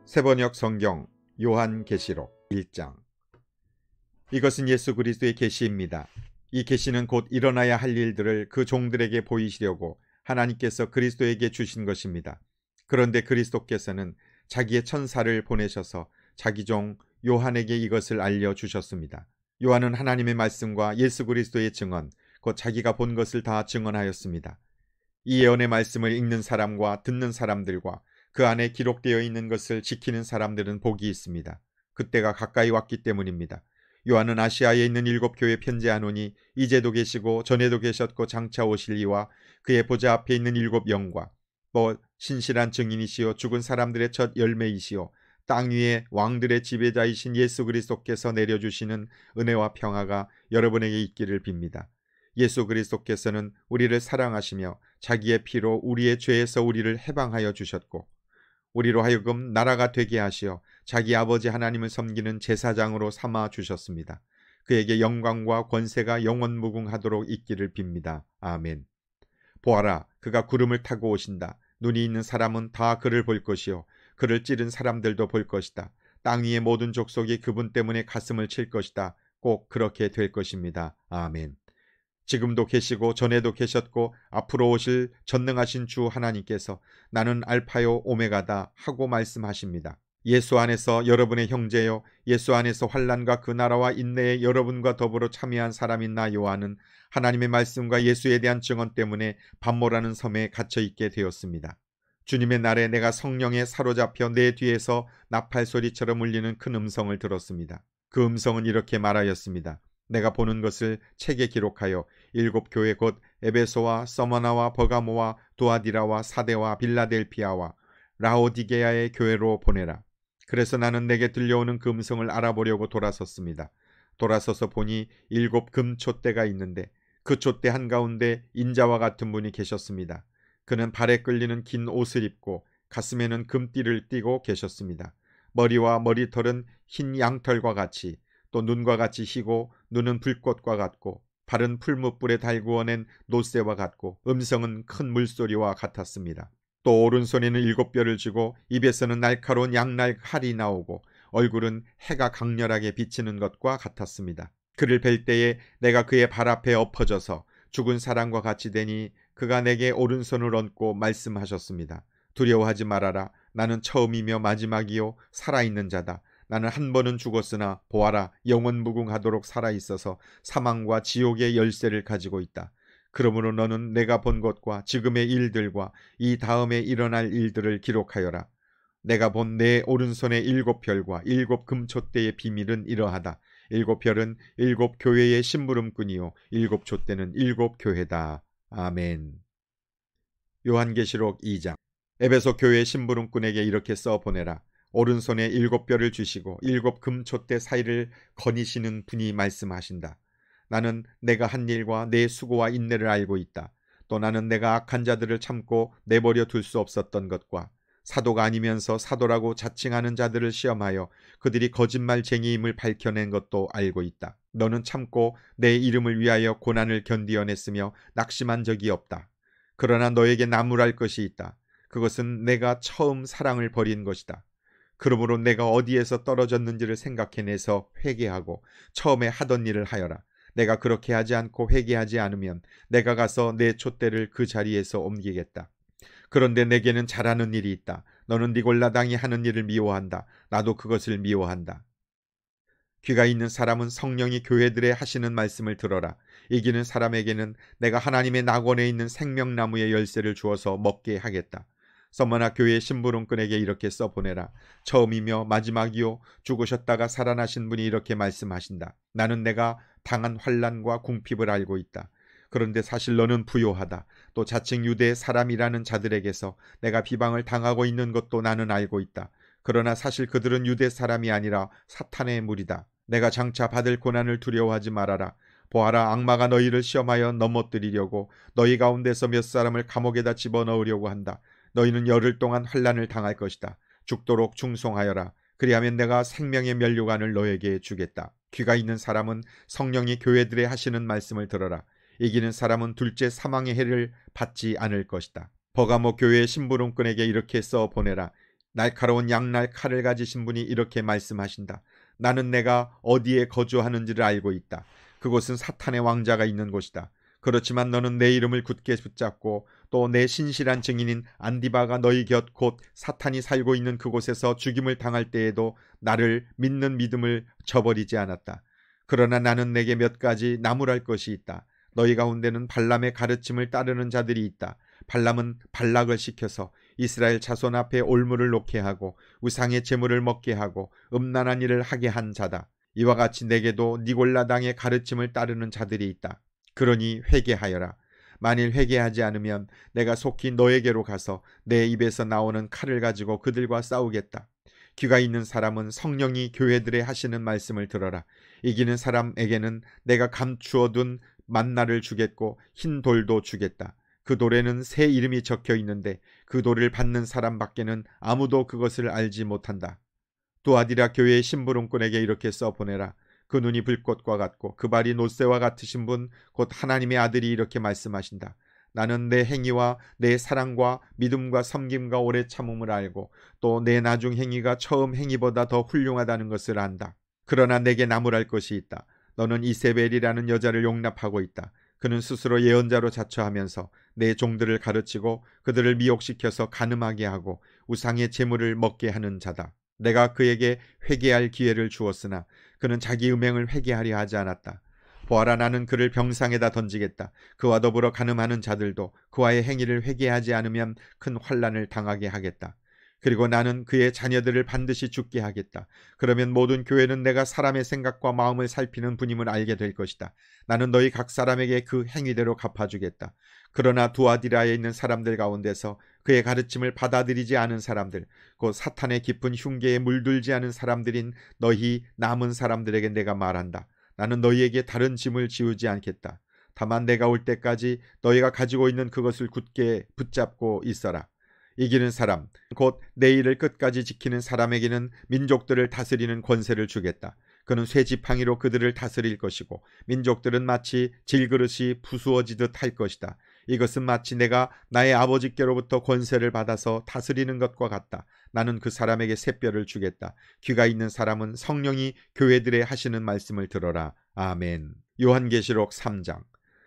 세번역 성경 요한계시록 1장. 이것은 예수 그리스도의 계시입니다. 이 계시는 곧 일어나야 할 일들을 그 종들에게 보이시려고 하나님께서 그리스도에게 주신 것입니다. 그런데 그리스도께서는 자기의 천사를 보내셔서 자기 종 요한에게 이것을 알려주셨습니다. 요한은 하나님의 말씀과 예수 그리스도의 증언, 곧 자기가 본 것을 다 증언하였습니다. 이 예언의 말씀을 읽는 사람과 듣는 사람들과 그 안에 기록되어 있는 것을 지키는 사람들은 복이 있습니다. 그때가 가까이 왔기 때문입니다. 요한은 아시아에 있는 7교회에 편지하노니 이제도 계시고 전에도 계셨고 장차 오실 이와 그의 보좌 앞에 있는 7영과 또 신실한 증인이시요 죽은 사람들의 첫 열매이시요 땅 위에 왕들의 지배자이신 예수 그리스도께서 내려주시는 은혜와 평화가 여러분에게 있기를 빕니다. 예수 그리스도께서는 우리를 사랑하시며 자기의 피로 우리의 죄에서 우리를 해방하여 주셨고 우리로 하여금 나라가 되게 하시어 자기 아버지 하나님을 섬기는 제사장으로 삼아 주셨습니다. 그에게 영광과 권세가 영원무궁하도록 있기를 빕니다. 아멘. 보아라, 그가 구름을 타고 오신다. 눈이 있는 사람은 다 그를 볼 것이요 그를 찌른 사람들도 볼 것이다. 땅 위의 모든 족속이 그분 때문에 가슴을 칠 것이다. 꼭 그렇게 될 것입니다. 아멘. 지금도 계시고 전에도 계셨고 앞으로 오실 전능하신 주 하나님께서 나는 알파요 오메가다 하고 말씀하십니다. 예수 안에서 여러분의 형제요 예수 안에서 환난과 그 나라와 인내에 여러분과 더불어 참여한 사람인 나 요한은 하나님의 말씀과 예수에 대한 증언 때문에 밤모라는 섬에 갇혀 있게 되었습니다. 주님의 날에 내가 성령에 사로잡혀 내 뒤에서 나팔 소리처럼 울리는 큰 음성을 들었습니다. 그 음성은 이렇게 말하였습니다. 내가 보는 것을 책에 기록하여 7교회 곧 에베소와 서머나와 버가모와 두아디라와 사데와 빌라델피아와 라오디게아의 교회로 보내라. 그래서 나는 내게 들려오는 그 음성을 알아보려고 돌아섰습니다. 돌아서서 보니 7 금촛대가 있는데 그 촛대 한가운데 인자와 같은 분이 계셨습니다. 그는 발에 끌리는 긴 옷을 입고 가슴에는 금띠를 띠고 계셨습니다. 머리와 머리털은 흰 양털과 같이 또 눈과 같이 희고 눈은 불꽃과 같고 발은 풀무불에 달구어낸 노새와 같고 음성은 큰 물소리와 같았습니다. 또 오른손에는 7뼈를 쥐고 입에서는 날카로운 양날 칼이 나오고 얼굴은 해가 강렬하게 비치는 것과 같았습니다. 그를 뵐 때에 내가 그의 발 앞에 엎어져서 죽은 사람과 같이 되니 그가 내게 오른손을 얹고 말씀하셨습니다. 두려워하지 말아라. 나는 처음이며 마지막이요 살아있는 자다. 나는 한 번은 죽었으나 보아라 영원무궁하도록 살아있어서 사망과 지옥의 열쇠를 가지고 있다. 그러므로 너는 내가 본 것과 지금의 일들과 이 다음에 일어날 일들을 기록하여라. 내가 본 내 오른손의 7별과 7 금촛대의 비밀은 이러하다. 7별은 7교회의 심부름꾼이요 7촛대는 7교회다. 아멘. 요한계시록 2장. 에베소 교회의 심부름꾼에게 이렇게 써보내라. 오른손에 7뼈를 주시고 7 금촛대 사이를 거니시는 분이 말씀하신다. 나는 내가 한 일과 내 수고와 인내를 알고 있다. 또 나는 내가 악한 자들을 참고 내버려 둘 수 없었던 것과 사도가 아니면서 사도라고 자칭하는 자들을 시험하여 그들이 거짓말쟁이임을 밝혀낸 것도 알고 있다. 너는 참고 내 이름을 위하여 고난을 견디어냈으며 낙심한 적이 없다. 그러나 너에게 나무랄 것이 있다. 그것은 내가 처음 사랑을 버린 것이다. 그러므로 내가 어디에서 떨어졌는지를 생각해내서 회개하고 처음에 하던 일을 하여라. 내가 그렇게 하지 않고 회개하지 않으면 내가 가서 내 촛대를 그 자리에서 옮기겠다. 그런데 내게는 잘하는 일이 있다. 너는 니골라당이 하는 일을 미워한다. 나도 그것을 미워한다. 귀가 있는 사람은 성령이 교회들에 하시는 말씀을 들어라. 이기는 사람에게는 내가 하나님의 낙원에 있는 생명나무의 열쇠를 주어서 먹게 하겠다. 서머나 교회의 심부름꾼에게 이렇게 써보내라. 처음이며 마지막이요 죽으셨다가 살아나신 분이 이렇게 말씀하신다. 나는 내가 당한 환난과 궁핍을 알고 있다. 그런데 사실 너는 부요하다. 또 자칭 유대의 사람이라는 자들에게서 내가 비방을 당하고 있는 것도 나는 알고 있다. 그러나 사실 그들은 유대 사람이 아니라 사탄의 무리다. 내가 장차 받을 고난을 두려워하지 말아라. 보아라, 악마가 너희를 시험하여 넘어뜨리려고 너희 가운데서 몇 사람을 감옥에다 집어넣으려고 한다. 너희는 열흘 동안 환난을 당할 것이다. 죽도록 충성하여라. 그리하면 내가 생명의 면류관을 너에게 주겠다. 귀가 있는 사람은 성령이 교회들에 하시는 말씀을 들어라. 이기는 사람은 둘째 사망의 해를 받지 않을 것이다. 버가모 교회의 심부름꾼에게 이렇게 써 보내라. 날카로운 양날 칼을 가지신 분이 이렇게 말씀하신다. 나는 내가 어디에 거주하는지를 알고 있다. 그곳은 사탄의 왕자가 있는 곳이다. 그렇지만 너는 내 이름을 굳게 붙잡고 또 내 신실한 증인인 안디바가 너희 곁 곧 사탄이 살고 있는 그곳에서 죽임을 당할 때에도 나를 믿는 믿음을 저버리지 않았다. 그러나 나는 내게 몇 가지 나무랄 것이 있다. 너희 가운데는 발람의 가르침을 따르는 자들이 있다. 발람은 발락을 시켜서 이스라엘 자손 앞에 올무를 놓게 하고 우상의 제물을 먹게 하고 음란한 일을 하게 한 자다. 이와 같이 내게도 니골라당의 가르침을 따르는 자들이 있다. 그러니 회개하여라. 만일 회개하지 않으면 내가 속히 너에게로 가서 내 입에서 나오는 칼을 가지고 그들과 싸우겠다. 귀가 있는 사람은 성령이 교회들에 하시는 말씀을 들어라. 이기는 사람에게는 내가 감추어둔 만나를 주겠고 흰 돌도 주겠다. 그 돌에는 새 이름이 적혀 있는데 그 돌을 받는 사람밖에는 아무도 그것을 알지 못한다. 두아디라 교회의 심부름꾼에게 이렇게 써보내라. 그 눈이 불꽃과 같고 그 발이 놋새와 같으신 분 곧 하나님의 아들이 이렇게 말씀하신다. 나는 내 행위와 내 사랑과 믿음과 섬김과 오래 참음을 알고 또 내 나중 행위가 처음 행위보다 더 훌륭하다는 것을 안다. 그러나 내게 나무랄 것이 있다. 너는 이세벨이라는 여자를 용납하고 있다. 그는 스스로 예언자로 자처하면서 내 종들을 가르치고 그들을 미혹시켜서 간음하게 하고 우상의 제물을 먹게 하는 자다. 내가 그에게 회개할 기회를 주었으나 그는 자기 음행을 회개하려 하지 않았다. 보아라, 나는 그를 병상에다 던지겠다. 그와 더불어 간음하는 자들도 그와의 행위를 회개하지 않으면 큰 환난을 당하게 하겠다. 그리고 나는 그의 자녀들을 반드시 죽게 하겠다. 그러면 모든 교회는 내가 사람의 생각과 마음을 살피는 분임을 알게 될 것이다. 나는 너희 각 사람에게 그 행위대로 갚아주겠다. 그러나 두아디라에 있는 사람들 가운데서 그의 가르침을 받아들이지 않은 사람들, 곧 사탄의 깊은 흉계에 물들지 않은 사람들인 너희 남은 사람들에게 내가 말한다. 나는 너희에게 다른 짐을 지우지 않겠다. 다만 내가 올 때까지 너희가 가지고 있는 그것을 굳게 붙잡고 있어라. 이기는 사람, 곧 내 일을 끝까지 지키는 사람에게는 민족들을 다스리는 권세를 주겠다. 그는 쇠지팡이로 그들을 다스릴 것이고 민족들은 마치 질그릇이 부수어지듯 할 것이다. 이것은 마치 내가 나의 아버지께로부터 권세를 받아서 다스리는 것과 같다. 나는 그 사람에게 새뼈를 주겠다. 귀가 있는 사람은 성령이 교회들에 하시는 말씀을 들어라. 아멘. 요한계시록 3장.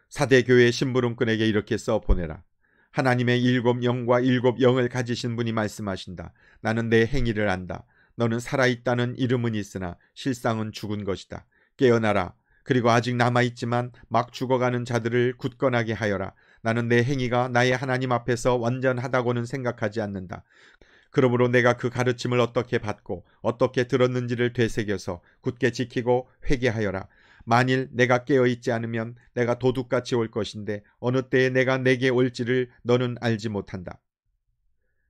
사대 교회의 심부름꾼에게 이렇게 써보내라. 하나님의 7 영과 7 영을 가지신 분이 말씀하신다. 나는 내 행위를 안다. 너는 살아있다는 이름은 있으나 실상은 죽은 것이다. 깨어나라. 그리고 아직 남아있지만 막 죽어가는 자들을 굳건하게 하여라. 나는 내 행위가 나의 하나님 앞에서 완전하다고는 생각하지 않는다. 그러므로 내가 그 가르침을 어떻게 받고 어떻게 들었는지를 되새겨서 굳게 지키고 회개하여라. 만일 내가 깨어있지 않으면 내가 도둑같이 올 것인데 어느 때에 내가 내게 올지를 너는 알지 못한다.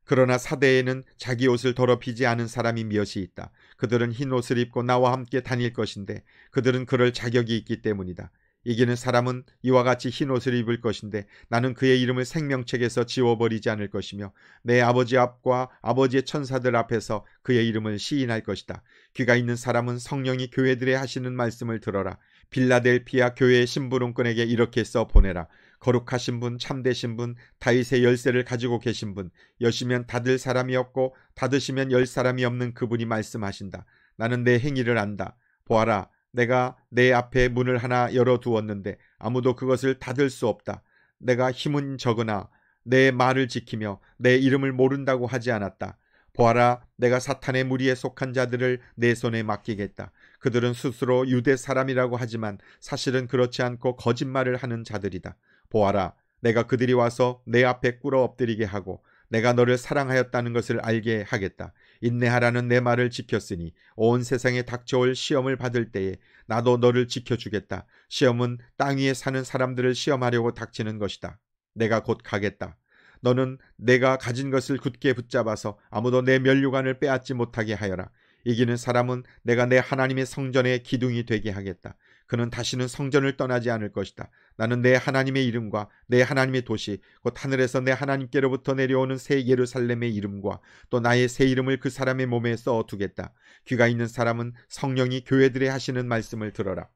그러나 사대에는 자기 옷을 더럽히지 않은 사람이 몇이 있다. 그들은 흰 옷을 입고 나와 함께 다닐 것인데 그들은 그럴 자격이 있기 때문이다. 이기는 사람은 이와 같이 흰 옷을 입을 것인데 나는 그의 이름을 생명책에서 지워버리지 않을 것이며 내 아버지 앞과 아버지의 천사들 앞에서 그의 이름을 시인할 것이다. 귀가 있는 사람은 성령이 교회들에 하시는 말씀을 들어라. 빌라델피아 교회의 심부름꾼에게 이렇게 써보내라. 거룩하신 분, 참되신 분, 다윗의 열쇠를 가지고 계신 분, 여시면 닫을 사람이 없고 닫으시면 열 사람이 없는 그분이 말씀하신다. 나는 내 행위를 안다. 보아라, 내가 내 앞에 문을 하나 열어두었는데 아무도 그것을 닫을 수 없다. 내가 힘은 적으나 내 말을 지키며 내 이름을 모른다고 하지 않았다. 보아라, 내가 사탄의 무리에 속한 자들을 내 손에 맡기겠다. 그들은 스스로 유대 사람이라고 하지만 사실은 그렇지 않고 거짓말을 하는 자들이다. 보아라, 내가 그들이 와서 내 앞에 꿇어 엎드리게 하고 내가 너를 사랑하였다는 것을 알게 하겠다. 인내하라는 내 말을 지켰으니 온 세상에 닥쳐올 시험을 받을 때에 나도 너를 지켜주겠다. 시험은 땅 위에 사는 사람들을 시험하려고 닥치는 것이다. 내가 곧 가겠다. 너는 내가 가진 것을 굳게 붙잡아서 아무도 내 면류관을 빼앗지 못하게 하여라. 이기는 사람은 내가 내 하나님의 성전의 기둥이 되게 하겠다. 그는 다시는 성전을 떠나지 않을 것이다. 나는 내 하나님의 이름과 내 하나님의 도시 곧 하늘에서 내 하나님께로부터 내려오는 새 예루살렘의 이름과 또 나의 새 이름을 그 사람의 몸에 써두겠다. 귀가 있는 사람은 성령이 교회들에 하시는 말씀을 들어라.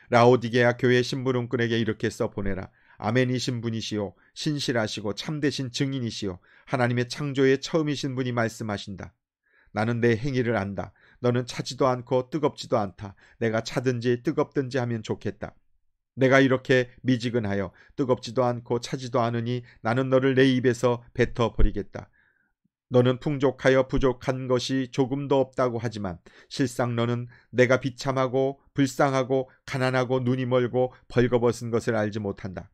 라오디게아 교회 심부름꾼에게 이렇게 써보내라. 아멘이신 분이시요 신실하시고 참되신 증인이시요 하나님의 창조의 처음이신 분이 말씀하신다. 나는 내 행위를 안다. 너는 차지도 않고 뜨겁지도 않다. 내가 차든지 뜨겁든지 하면 좋겠다. 내가 이렇게 미지근하여 뜨겁지도 않고 차지도 않으니 나는 너를 내 입에서 뱉어버리겠다. 너는 풍족하여 부족한 것이 조금도 없다고 하지만 실상 너는 내가 비참하고 불쌍하고 가난하고 눈이 멀고 벌거벗은 것을 알지 못한다.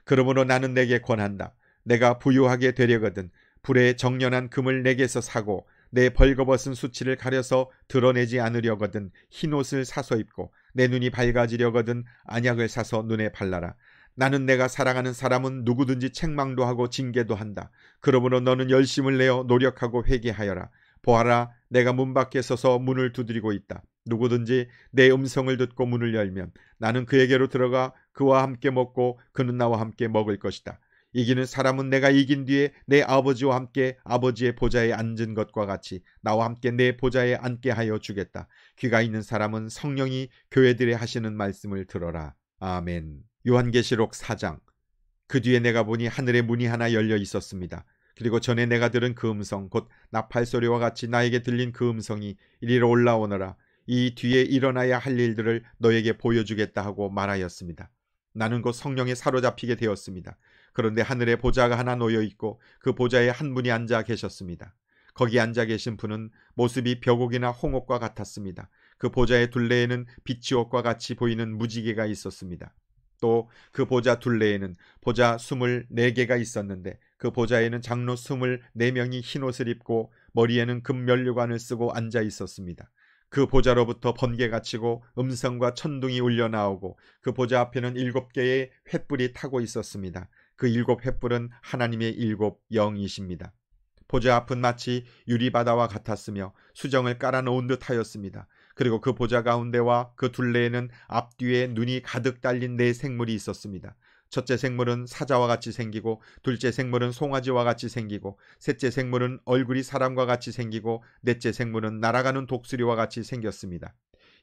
그러므로 나는 내게 권한다. 내가 부유하게 되려거든 불에 정련한 금을 내게서 사고 내 벌거벗은 수치를 가려서 드러내지 않으려거든 흰옷을 사서 입고 내 눈이 밝아지려거든 안약을 사서 눈에 발라라. 나는 내가 사랑하는 사람은 누구든지 책망도 하고 징계도 한다. 그러므로 너는 열심을 내어 노력하고 회개하여라. 보아라, 내가 문 밖에 서서 문을 두드리고 있다. 누구든지 내 음성을 듣고 문을 열면 나는 그에게로 들어가 그와 함께 먹고 그는 나와 함께 먹을 것이다. 이기는 사람은 내가 이긴 뒤에 내 아버지와 함께 아버지의 보좌에 앉은 것과 같이 나와 함께 내 보좌에 앉게 하여 주겠다. 귀가 있는 사람은 성령이 교회들에 하시는 말씀을 들어라. 아멘. 요한계시록 4장. 그 뒤에 내가 보니 하늘의 문이 하나 열려 있었습니다. 그리고 전에 내가 들은 그 음성 곧 나팔소리와 같이 나에게 들린 그 음성이 이리로 올라오너라. 이 뒤에 일어나야 할 일들을 너에게 보여주겠다 하고 말하였습니다. 나는 곧 성령에 사로잡히게 되었습니다. 그런데 하늘에 보좌가 하나 놓여 있고 그 보좌에 한 분이 앉아 계셨습니다. 거기 앉아 계신 분은 모습이 벼곡이나 홍옥과 같았습니다. 그 보좌의 둘레에는 빛이 옷과 같이 보이는 무지개가 있었습니다. 또 그 보좌 둘레에는 보좌 24개가 있었는데 그 보좌에는 장로 24명이 흰옷을 입고 머리에는 금면류관을 쓰고 앉아 있었습니다. 그 보좌로부터 번개가 치고 음성과 천둥이 울려 나오고 그 보좌 앞에는 7개의 횃불이 타고 있었습니다. 그 7 횃불은 하나님의 7 영이십니다. 보좌 앞은 마치 유리바다와 같았으며 수정을 깔아놓은 듯 하였습니다. 그리고 그 보좌 가운데와 그 둘레에는 앞뒤에 눈이 가득 달린 4 생물이 있었습니다. 첫째 생물은 사자와 같이 생기고 둘째 생물은 송아지와 같이 생기고 셋째 생물은 얼굴이 사람과 같이 생기고 넷째 생물은 날아가는 독수리와 같이 생겼습니다.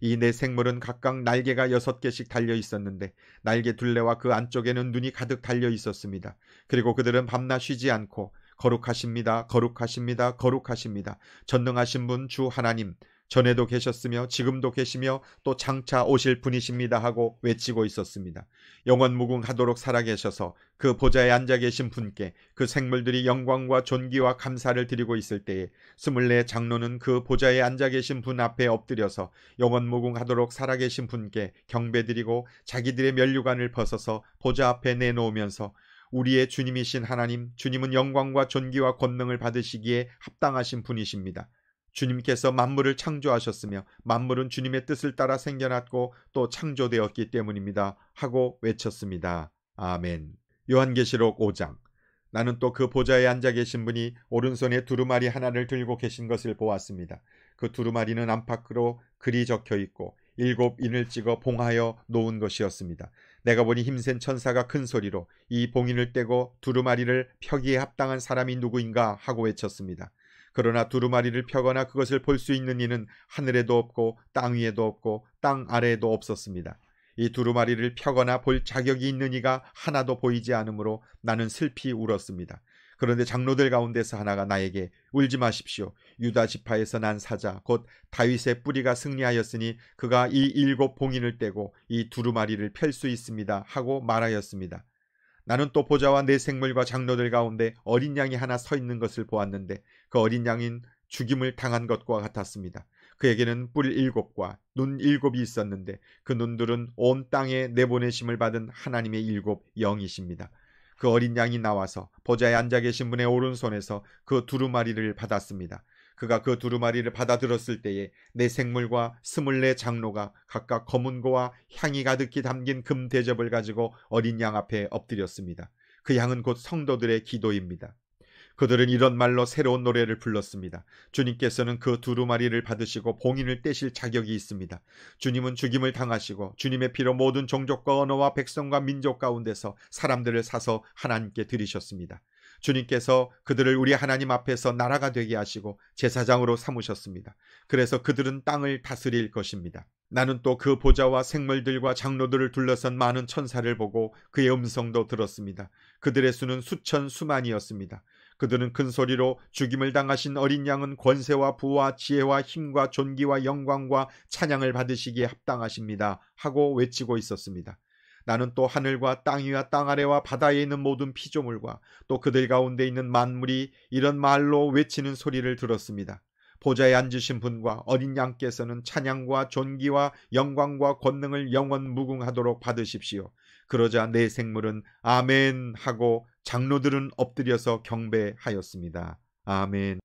이 4 생물은 각각 날개가 6개씩 달려 있었는데 날개 둘레와 그 안쪽에는 눈이 가득 달려 있었습니다. 그리고 그들은 밤낮 쉬지 않고 거룩하십니다. 거룩하십니다. 거룩하십니다. 전능하신 분 주 하나님 전에도 계셨으며 지금도 계시며 또 장차 오실 분이십니다 하고 외치고 있었습니다. 영원무궁하도록 살아계셔서 그 보좌에 앉아 계신 분께 그 생물들이 영광과 존귀와 감사를 드리고 있을 때에 24 장로는 그 보좌에 앉아 계신 분 앞에 엎드려서 영원무궁하도록 살아계신 분께 경배드리고 자기들의 면류관을 벗어서 보좌 앞에 내놓으면서 우리의 주님이신 하나님, 주님은 영광과 존귀와 권능을 받으시기에 합당하신 분이십니다. 주님께서 만물을 창조하셨으며 만물은 주님의 뜻을 따라 생겨났고 또 창조되었기 때문입니다 하고 외쳤습니다. 아멘. 요한계시록 5장. 나는 또 그 보좌에 앉아 계신 분이 오른손에 두루마리 하나를 들고 계신 것을 보았습니다. 그 두루마리는 안팎으로 글이 적혀 있고 7 인을 찍어 봉하여 놓은 것이었습니다. 내가 보니 힘센 천사가 큰 소리로 이 봉인을 떼고 두루마리를 펴기에 합당한 사람이 누구인가 하고 외쳤습니다. 그러나 두루마리를 펴거나 그것을 볼 수 있는 이는 하늘에도 없고 땅 위에도 없고 땅 아래에도 없었습니다. 이 두루마리를 펴거나 볼 자격이 있는 이가 하나도 보이지 않으므로 나는 슬피 울었습니다. 그런데 장로들 가운데서 하나가 나에게 울지 마십시오. 유다 지파에서 난 사자 곧 다윗의 뿌리가 승리하였으니 그가 이 7 봉인을 떼고 이 두루마리를 펼 수 있습니다 하고 말하였습니다. 나는 또 보좌와 4 생물과 장로들 가운데 어린 양이 하나 서 있는 것을 보았는데 그 어린 양인 죽임을 당한 것과 같았습니다. 그에게는 뿔 7과 눈 7이 있었는데 그 눈들은 온 땅에 내보내심을 받은 하나님의 7 영이십니다. 그 어린 양이 나와서 보좌에 앉아 계신 분의 오른손에서 그 두루마리를 받았습니다. 그가 그 두루마리를 받아들었을 때에 4 생물과 24 장로가 각각 검은 고와 향이 가득히 담긴 금 대접을 가지고 어린 양 앞에 엎드렸습니다. 그 양은 곧 성도들의 기도입니다. 그들은 이런 말로 새로운 노래를 불렀습니다. 주님께서는 그 두루마리를 받으시고 봉인을 떼실 자격이 있습니다. 주님은 죽임을 당하시고 주님의 피로 모든 종족과 언어와 백성과 민족 가운데서 사람들을 사서 하나님께 드리셨습니다. 주님께서 그들을 우리 하나님 앞에서 나라가 되게 하시고 제사장으로 삼으셨습니다. 그래서 그들은 땅을 다스릴 것입니다. 나는 또 그 보좌와 생물들과 장로들을 둘러싼 많은 천사를 보고 그의 음성도 들었습니다. 그들의 수는 수천 수만이었습니다. 그들은 큰 소리로 죽임을 당하신 어린 양은 권세와 부와 지혜와 힘과 존귀와 영광과 찬양을 받으시기에 합당하십니다 하고 외치고 있었습니다. 나는 또 하늘과 땅 위와 땅 아래와 바다에 있는 모든 피조물과 또 그들 가운데 있는 만물이 이런 말로 외치는 소리를 들었습니다. 보좌에 앉으신 분과 어린 양께서는 찬양과 존귀와 영광과 권능을 영원 무궁하도록 받으십시오. 그러자 네 생물은 아멘 하고 장로들은 엎드려서 경배하였습니다. 아멘.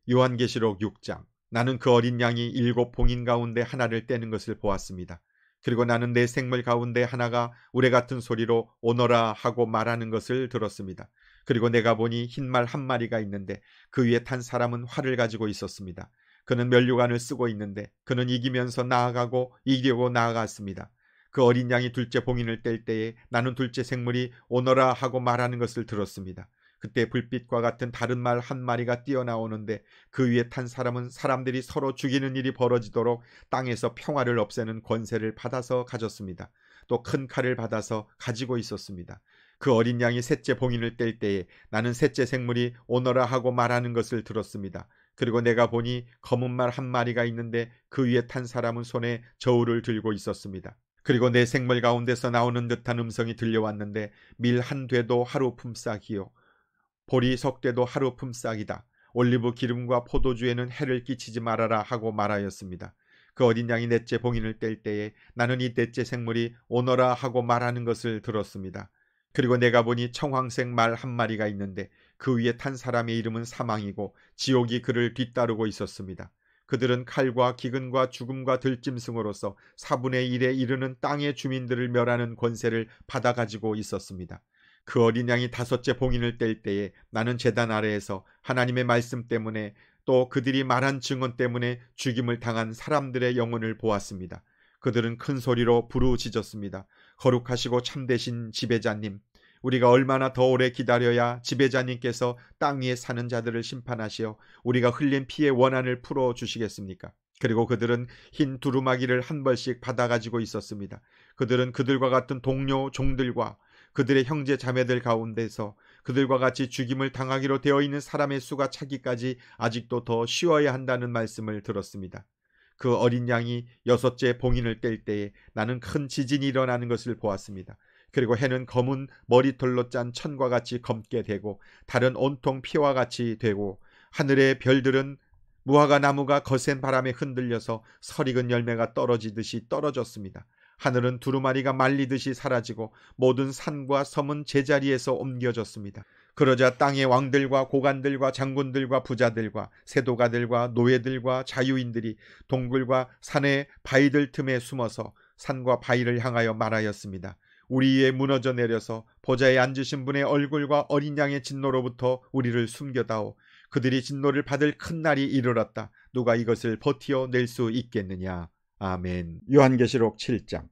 요한계시록 6장. 나는 그 어린 양이 7 봉인 가운데 하나를 떼는 것을 보았습니다. 그리고 나는 네 생물 가운데 하나가 우레 같은 소리로 오너라 하고 말하는 것을 들었습니다. 그리고 내가 보니 흰말 한 마리가 있는데 그 위에 탄 사람은 활을 가지고 있었습니다. 그는 면류관을 쓰고 있는데 그는 이기면서 나아가고 이기려고 나아갔습니다. 그 어린 양이 둘째 봉인을 뗄 때에 나는 둘째 생물이 오너라 하고 말하는 것을 들었습니다. 그때 불빛과 같은 다른 말 한 마리가 뛰어나오는데 그 위에 탄 사람은 사람들이 서로 죽이는 일이 벌어지도록 땅에서 평화를 없애는 권세를 받아서 가졌습니다. 또 큰 칼을 받아서 가지고 있었습니다. 그 어린 양이 셋째 봉인을 뗄 때에 나는 셋째 생물이 오너라 하고 말하는 것을 들었습니다. 그리고 내가 보니 검은 말 한 마리가 있는데 그 위에 탄 사람은 손에 저울을 들고 있었습니다. 그리고 내 생물 가운데서 나오는 듯한 음성이 들려왔는데 밀 한 되도 하루 품삯이요 보리 석대도 하루 품삯이다. 올리브 기름과 포도주에는 해를 끼치지 말아라 하고 말하였습니다. 그 어린 양이 넷째 봉인을 뗄 때에 나는 이 넷째 생물이 오너라 하고 말하는 것을 들었습니다. 그리고 내가 보니 청황색 말 한 마리가 있는데 그 위에 탄 사람의 이름은 사망이고 지옥이 그를 뒤따르고 있었습니다. 그들은 칼과 기근과 죽음과 들짐승으로서 4분의 1에 이르는 땅의 주민들을 멸하는 권세를 받아가지고 있었습니다. 그 어린 양이 다섯째 봉인을 뗄 때에 나는 제단 아래에서 하나님의 말씀 때문에 또 그들이 말한 증언 때문에 죽임을 당한 사람들의 영혼을 보았습니다. 그들은 큰 소리로 부르짖었습니다. 거룩하시고 참되신 지배자님, 우리가 얼마나 더 오래 기다려야 지배자님께서 땅 위에 사는 자들을 심판하시어 우리가 흘린 피의 원한을 풀어주시겠습니까? 그리고 그들은 흰 두루마기를 한 벌씩 받아가지고 있었습니다. 그들은 그들과 같은 동료 종들과 그들의 형제 자매들 가운데서 그들과 같이 죽임을 당하기로 되어 있는 사람의 수가 차기까지 아직도 더 쉬어야 한다는 말씀을 들었습니다. 그 어린 양이 여섯째 봉인을 뗄 때에 나는 큰 지진이 일어나는 것을 보았습니다. 그리고 해는 검은 머리털로 짠 천과 같이 검게 되고 달은 온통 피와 같이 되고 하늘의 별들은 무화과 나무가 거센 바람에 흔들려서 설익은 열매가 떨어지듯이 떨어졌습니다. 하늘은 두루마리가 말리듯이 사라지고 모든 산과 섬은 제자리에서 옮겨졌습니다. 그러자 땅의 왕들과 고관들과 장군들과 부자들과 세도가들과 노예들과 자유인들이 동굴과 산의 바위들 틈에 숨어서 산과 바위를 향하여 말하였습니다. 우리 위에 무너져 내려서 보좌에 앉으신 분의 얼굴과 어린 양의 진노로부터 우리를 숨겨다오. 그들이 진노를 받을 큰 날이 이르렀다. 누가 이것을 버티어낼 수 있겠느냐. 아멘. 요한계시록 7장.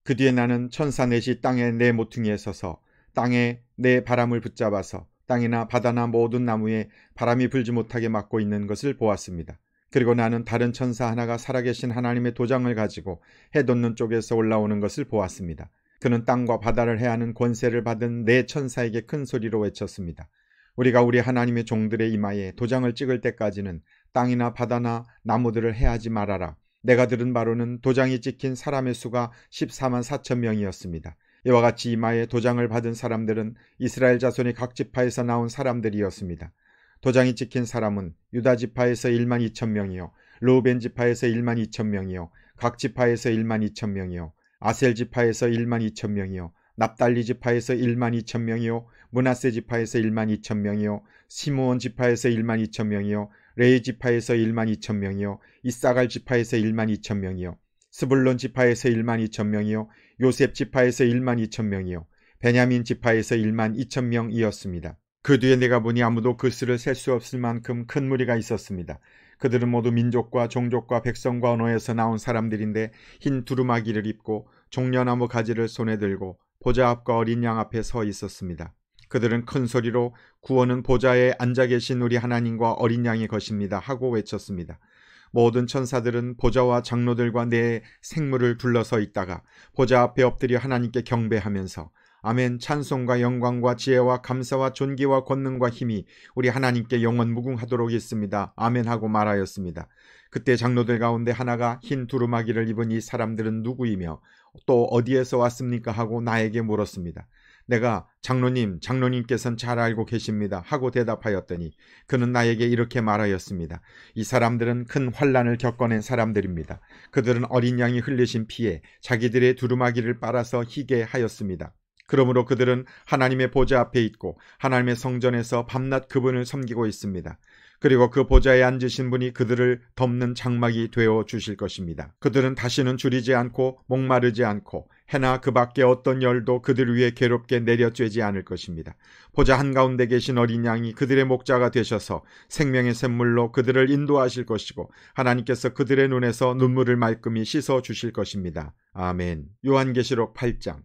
그 뒤에 나는 천사 넷이 땅의 네 모퉁이에 서서 땅에 네 바람을 붙잡아서 땅이나 바다나 모든 나무에 바람이 불지 못하게 막고 있는 것을 보았습니다. 그리고 나는 다른 천사 하나가 살아계신 하나님의 도장을 가지고 해 돋는 쪽에서 올라오는 것을 보았습니다. 그는 땅과 바다를 해하는 권세를 받은 네 천사에게 큰 소리로 외쳤습니다. 우리가 우리 하나님의 종들의 이마에 도장을 찍을 때까지는 땅이나 바다나 나무들을 해하지 말아라. 내가 들은 바로는 도장이 찍힌 사람의 수가 14만 4천 명이었습니다. 이와 같이 이마에 도장을 받은 사람들은 이스라엘 자손의 각 지파에서 나온 사람들이었습니다. 도장이 찍힌 사람은 유다 지파에서 1만 2천 명이요, 르우벤 지파에서 1만 2천 명이요, 각 지파에서 1만 2천 명이요, 아셀 지파에서 1만 2천 명이요, 납달리 지파에서 1만 2천 명이요, 므낫세 지파에서 1만 2천 명이요, 시므온 지파에서 1만 2천 명이요, 레위 지파에서 1만 2천 명이요, 이사갈 지파에서 1만 2천 명이요, 스불론 지파에서 1만 2천 명이요, 요셉 지파에서 1만 2천 명이요, 베냐민 지파에서 1만 2천 명이었습니다. 그 뒤에 내가 보니 아무도 그 수를 셀 수 없을 만큼 큰 무리가 있었습니다. 그들은 모두 민족과 종족과 백성과 언어에서 나온 사람들인데 흰 두루마기를 입고 종려나무 가지를 손에 들고 보좌 앞과 어린 양 앞에 서 있었습니다. 그들은 큰 소리로 구원은 보좌에 앉아 계신 우리 하나님과 어린 양의 것입니다 하고 외쳤습니다. 모든 천사들은 보좌와 장로들과 네 생물을 둘러서 있다가 보좌 앞에 엎드려 하나님께 경배하면서 아멘. 찬송과 영광과 지혜와 감사와 존귀와 권능과 힘이 우리 하나님께 영원 무궁하도록 있습니다. 아멘 하고 말하였습니다. 그때 장로들 가운데 하나가 흰 두루마기를 입은 이 사람들은 누구이며 또 어디에서 왔습니까? 하고 나에게 물었습니다. 내가 장로님께서는 잘 알고 계십니다 하고 대답하였더니 그는 나에게 이렇게 말하였습니다. 이 사람들은 큰 환난을 겪어낸 사람들입니다. 그들은 어린 양이 흘리신 피에 자기들의 두루마기를 빨아서 희게 하였습니다. 그러므로 그들은 하나님의 보좌 앞에 있고 하나님의 성전에서 밤낮 그분을 섬기고 있습니다. 그리고 그 보좌에 앉으신 분이 그들을 덮는 장막이 되어 주실 것입니다. 그들은 다시는 줄이지 않고 목마르지 않고 해나 그 밖에 어떤 열도 그들 위에 괴롭게 내려쬐지 않을 것입니다. 보좌 한가운데 계신 어린 양이 그들의 목자가 되셔서 생명의 샘물로 그들을 인도하실 것이고 하나님께서 그들의 눈에서 눈물을 말끔히 씻어 주실 것입니다. 아멘. 요한계시록 8장.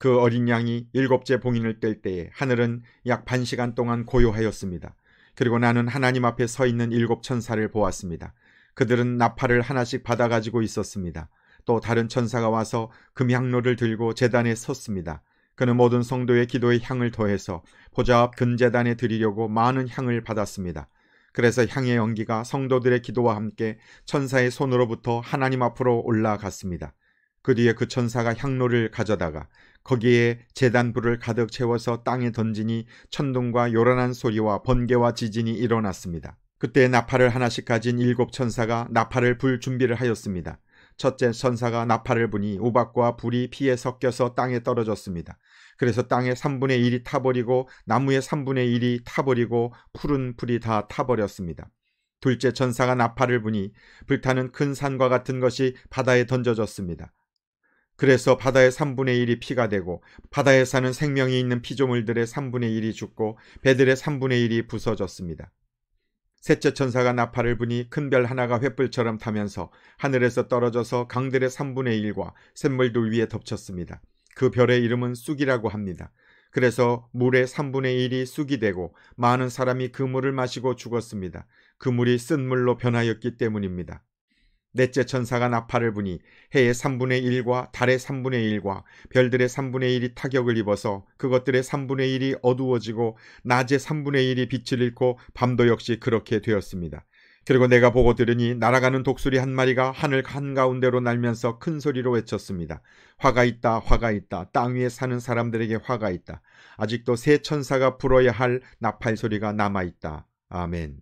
그 어린 양이 7째 봉인을 뗄 때에 하늘은 약 반시간 동안 고요하였습니다. 그리고 나는 하나님 앞에 서 있는 7 천사를 보았습니다. 그들은 나팔을 하나씩 받아가지고 있었습니다. 또 다른 천사가 와서 금향로를 들고 제단에 섰습니다. 그는 모든 성도의 기도에 향을 더해서 보좌 앞 근제단에 드리려고 많은 향을 받았습니다. 그래서 향의 연기가 성도들의 기도와 함께 천사의 손으로부터 하나님 앞으로 올라갔습니다. 그 뒤에 그 천사가 향로를 가져다가 거기에 제단불을 가득 채워서 땅에 던지니 천둥과 요란한 소리와 번개와 지진이 일어났습니다. 그때 나팔을 하나씩 가진 7 천사가 나팔을 불 준비를 하였습니다. 첫째 천사가 나팔을 부니 우박과 불이 피에 섞여서 땅에 떨어졌습니다. 그래서 땅의 3분의 1이 타버리고 나무의 3분의 1이 타버리고 푸른 풀이 다 타버렸습니다. 둘째 천사가 나팔을 부니 불타는 큰 산과 같은 것이 바다에 던져졌습니다. 그래서 바다의 3분의 1이 피가 되고 바다에 사는 생명이 있는 피조물들의 3분의 1이 죽고 배들의 3분의 1이 부서졌습니다. 셋째 천사가 나팔을 부니 큰 별 하나가 횃불처럼 타면서 하늘에서 떨어져서 강들의 3분의 1과 샘물들 위에 덮쳤습니다. 그 별의 이름은 쑥이라고 합니다. 그래서 물의 3분의 1이 쑥이 되고 많은 사람이 그 물을 마시고 죽었습니다. 그 물이 쓴 물로 변하였기 때문입니다. 넷째 천사가 나팔을 부니 해의 3분의 1과 달의 3분의 1과 별들의 3분의 1이 타격을 입어서 그것들의 3분의 1이 어두워지고 낮의 3분의 1이 빛을 잃고 밤도 역시 그렇게 되었습니다. 그리고 내가 보고 들으니 날아가는 독수리 한 마리가 하늘 한가운데로 날면서 큰 소리로 외쳤습니다. 화가 있다, 화가 있다. 땅 위에 사는 사람들에게 화가 있다. 아직도 세 천사가 불어야 할 나팔 소리가 남아있다. 아멘.